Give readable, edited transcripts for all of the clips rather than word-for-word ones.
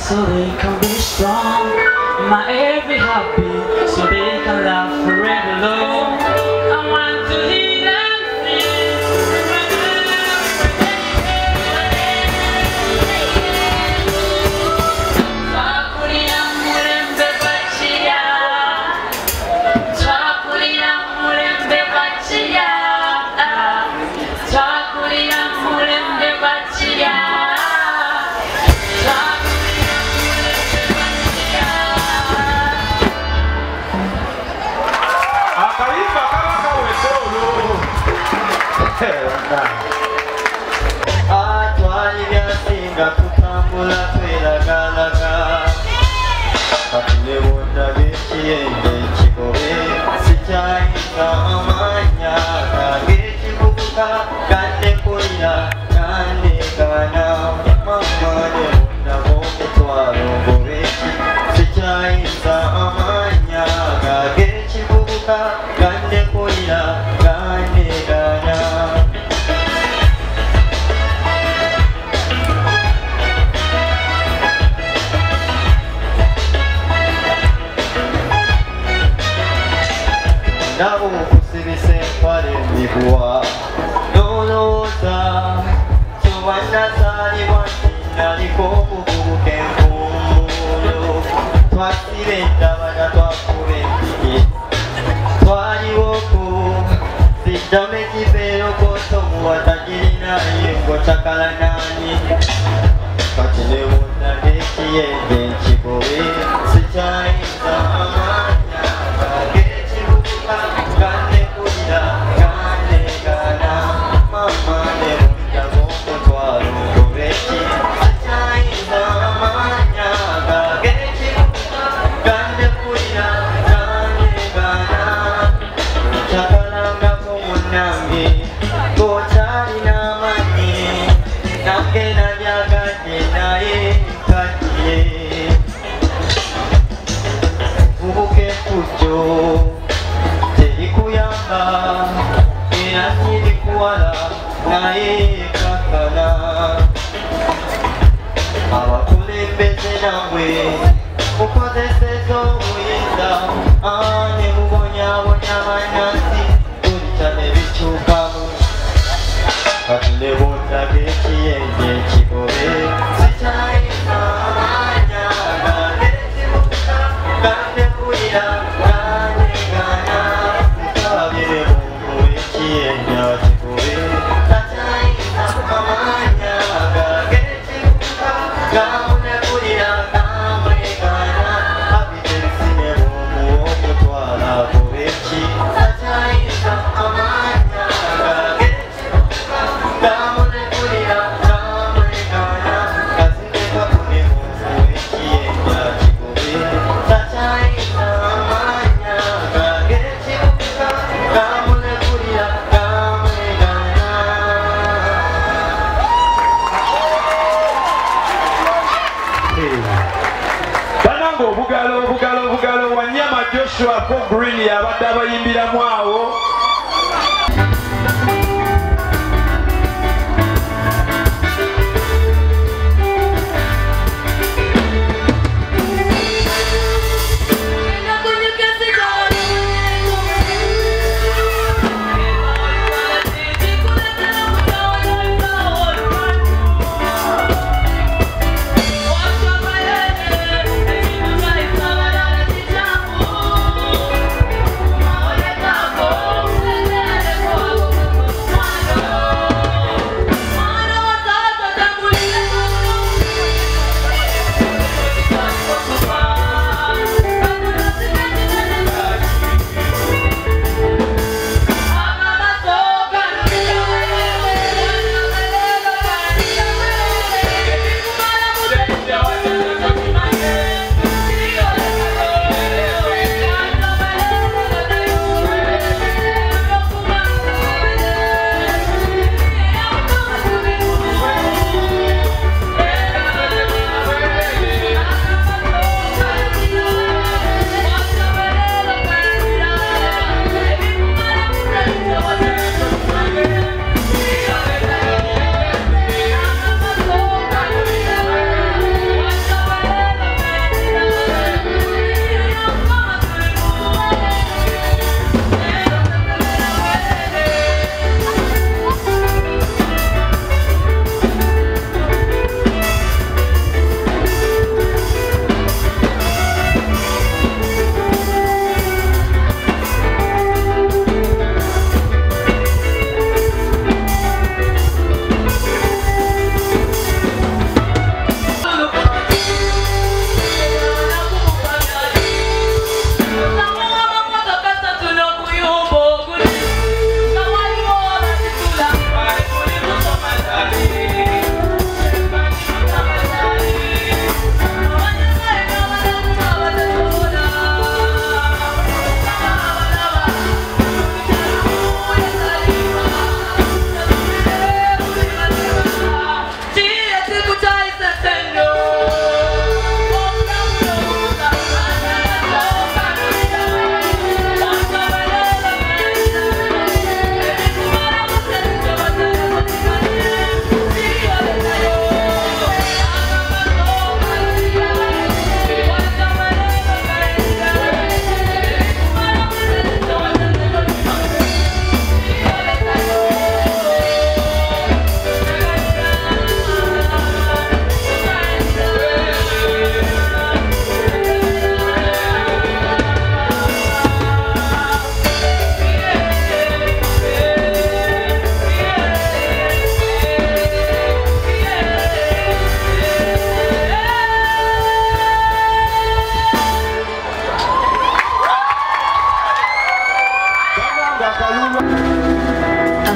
So they can be strong. My every heartbeat, so they can laugh forever long. I want to hear them sing. Twakulira mulembe bachiya, twakulira mulembe bachiya, twakulira mulembe bachiya. Atwalibyasinga kutambula tweragalaga katulebonda byekiyembe ekigobe sikyayinza amanya g'ekivubuka gandekolira gandegana mama nebondabo etwalo ngobeki sikyayinza amanya g'ekivubuka gandekolira gandegana. Nabo kusibisa empale miguwa nolowooza kyobannazaalibwa nti naliko okuvubuka enkumbulo twasiba endabana twakuba empiki twaliwo ku siddamu ekibeerokoto mu watajirina yengo chakala nani Katile wona gekiyenje nchigowe Sichainza amanya Gechibuka Kane kulira Kane gana Mama ne munda gombo twalo Gobechi Sichainza amanya Gechibuka Kane kulira Kane gana Chakalanga kumunange Kochari na mani Nange na nyagane nae katiye Ubuke kujo Teri kuyamba Ina nili kuwala nae kakana Abakulembeze nawe Ukozesezo muyinza Ane mubonya bonya manasi Kulichane bichukamu Katile wona gekiyenje chigobe Sichainza amanya Gechibuka Kane kulira Kane gana Sikabire mungu ekiyenya chigobe Sichainza amanya Gechibuka Kane kulira Kane gana Abiterisine mungu omutwala gobechi Sichainza amanya Gechibuka Kane kulira Kane gana Kazineka kune mungu ekiyenya chigobe Sichainza amanya Gechibuka Kane kulira Kane gana Banango obugalo Wanyama Joshua ko Green yabadde abayimbiramu awo Oh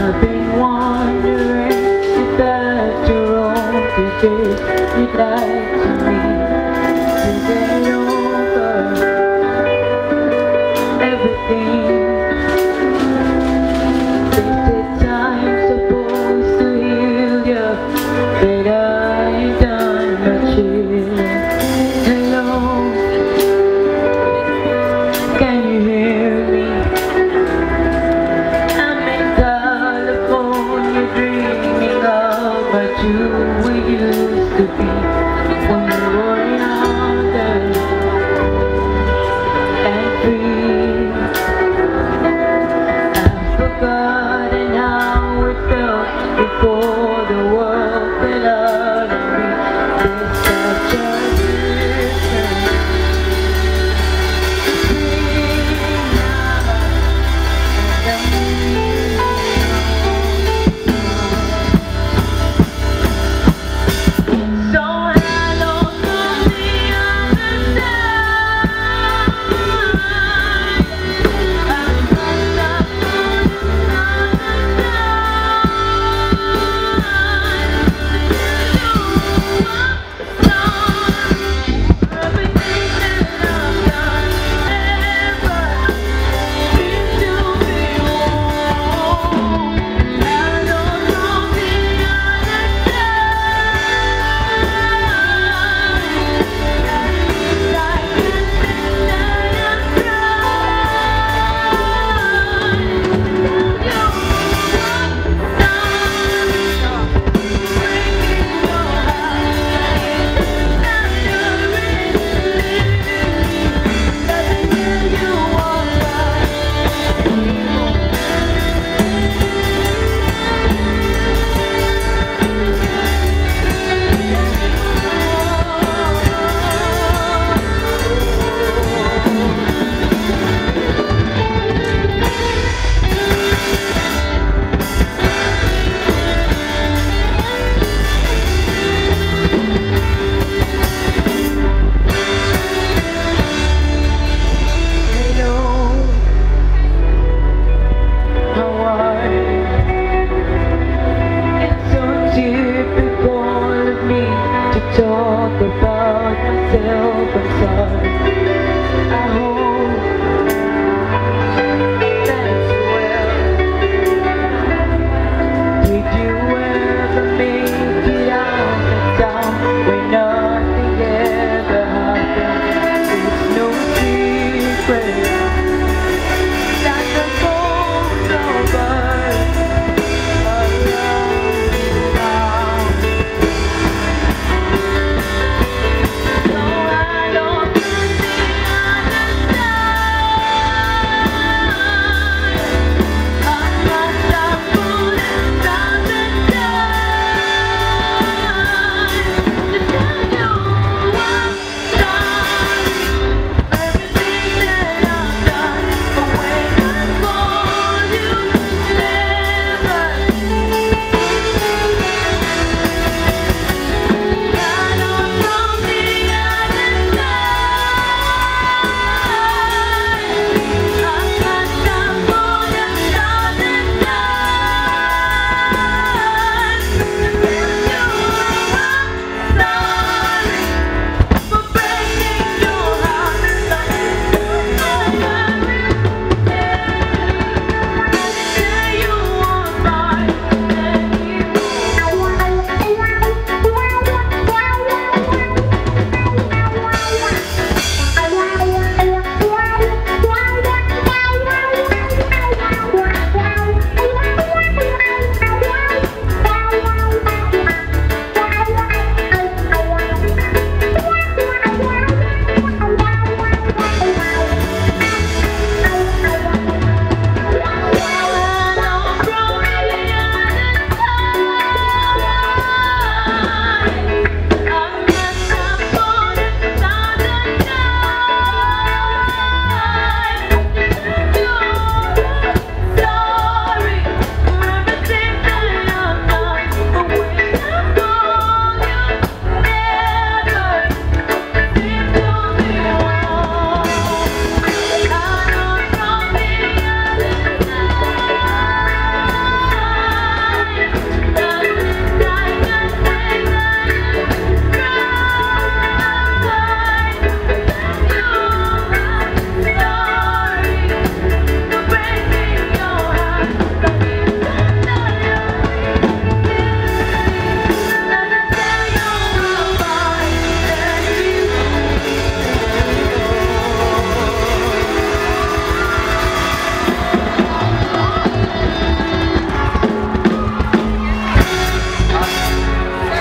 I've been wondering if after all the days you'd like to